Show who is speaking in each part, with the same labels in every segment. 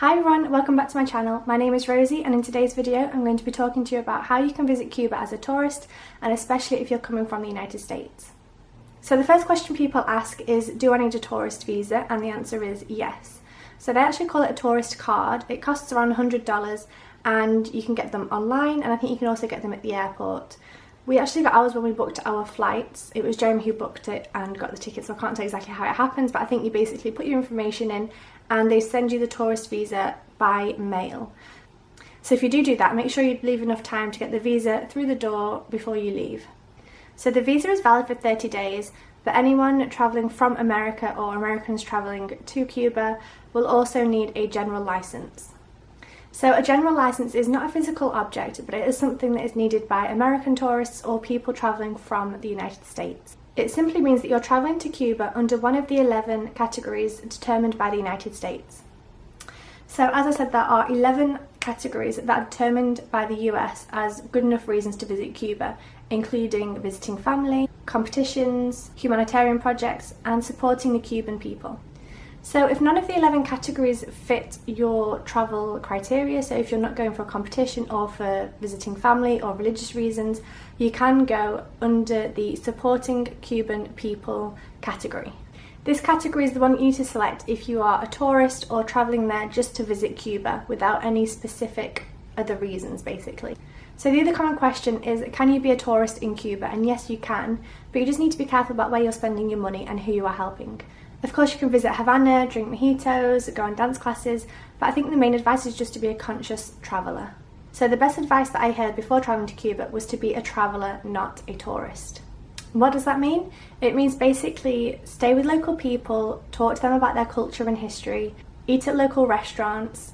Speaker 1: Hi everyone, welcome back to my channel. My name is Rosie and in today's video I'm going to be talking to you about how you can visit Cuba as a tourist, and especially if you're coming from the United States. So the first question people ask is, do I need a tourist visa? And the answer is yes. So they actually call it a tourist card. It costs around $100 and you can get them online, and I think you can also get them at the airport. We actually got ours when we booked our flights. It was Jeremy who booked it and got the tickets, so I can't tell exactly how it happens, but I think you basically put your information in and they send you the tourist visa by mail. So if you do that, make sure you leave enough time to get the visa through the door before you leave. So the visa is valid for 30 days, but anyone travelling from America or Americans travelling to Cuba will also need a general license. So a general license is not a physical object, but it is something that is needed by American tourists or people travelling from the United States. It simply means that you're travelling to Cuba under one of the 11 categories determined by the United States. So as I said, there are 11 categories that are determined by the US as good enough reasons to visit Cuba, including visiting family, competitions, humanitarian projects, and supporting the Cuban people. So if none of the 11 categories fit your travel criteria, so if you're not going for a competition or for visiting family or religious reasons, you can go under the supporting Cuban people category. This category is the one you need to select if you are a tourist or travelling there just to visit Cuba without any specific other reasons, basically. So the other common question is, can you be a tourist in Cuba? And yes, you can, but you just need to be careful about where you're spending your money and who you are helping. Of course, you can visit Havana, drink mojitos, go on dance classes, but I think the main advice is just to be a conscious traveller. So the best advice that I heard before travelling to Cuba was to be a traveller, not a tourist. What does that mean? It means basically stay with local people, talk to them about their culture and history, eat at local restaurants,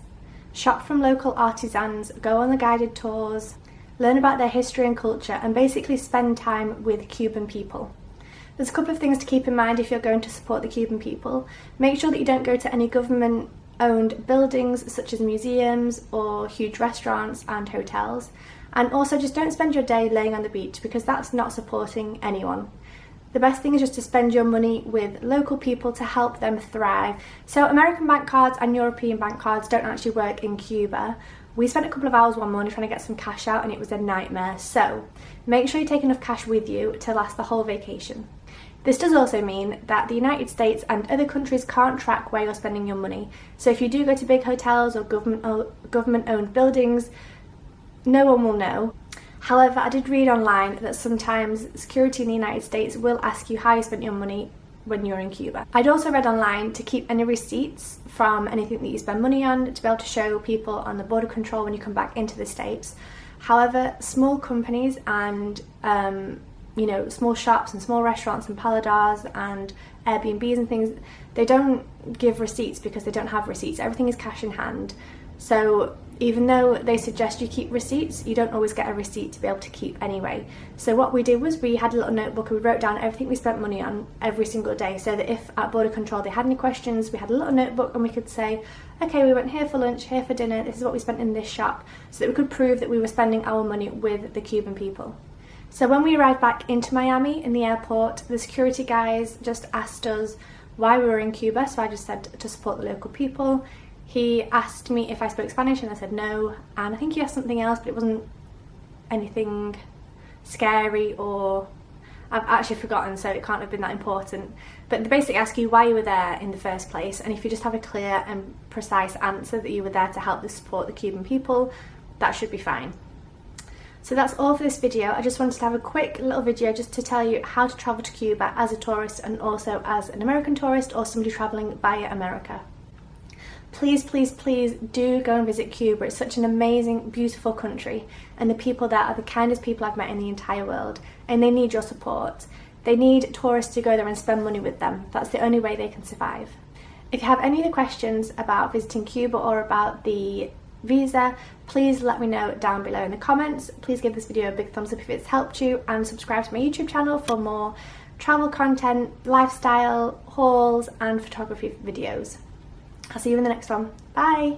Speaker 1: shop from local artisans, go on the guided tours, learn about their history and culture, and basically spend time with Cuban people. There's a couple of things to keep in mind if you're going to support the Cuban people. Make sure that you don't go to any government-owned buildings such as museums or huge restaurants and hotels. And also just don't spend your day laying on the beach, because that's not supporting anyone. The best thing is just to spend your money with local people to help them thrive. So American bank cards and European bank cards don't actually work in Cuba. We spent a couple of hours one morning trying to get some cash out and it was a nightmare. So make sure you take enough cash with you to last the whole vacation. This does also mean that the United States and other countries can't track where you're spending your money. So if you do go to big hotels or government-owned buildings, no one will know. However, I did read online that sometimes security in the United States will ask you how you spent your money when you're in Cuba. I'd also read online to keep any receipts from anything that you spend money on to be able to show people on the border control when you come back into the States. However, small companies and small shops and small restaurants and paladars and Airbnbs and things, they don't give receipts because they don't have receipts. Everything is cash in hand. So even though they suggest you keep receipts, you don't always get a receipt to be able to keep anyway. So what we did was we had a little notebook and we wrote down everything we spent money on every single day, so that if at border control they had any questions, we had a little notebook and we could say, okay, we went here for lunch, here for dinner, this is what we spent in this shop, so that we could prove that we were spending our money with the Cuban people. So when we arrived back into Miami in the airport, the security guys just asked us why we were in Cuba, so I just said to support the local people. He asked me if I spoke Spanish and I said no, and I think he asked something else, but it wasn't anything scary, or I've actually forgotten, so it can't have been that important. But they basically ask you why you were there in the first place, and if you just have a clear and precise answer that you were there to help support the Cuban people, that should be fine. So that's all for this video. I just wanted to have a quick little video just to tell you how to travel to Cuba as a tourist and also as an American tourist or somebody travelling via America. Please, please, please do go and visit Cuba. It's such an amazing, beautiful country, and the people there are the kindest people I've met in the entire world, and they need your support. They need tourists to go there and spend money with them. That's the only way they can survive. If you have any other questions about visiting Cuba or about the visa, please let me know down below in the comments. Please give this video a big thumbs up if it's helped you, and subscribe to my YouTube channel for more travel content, lifestyle, hauls and photography videos. I'll see you in the next one. Bye!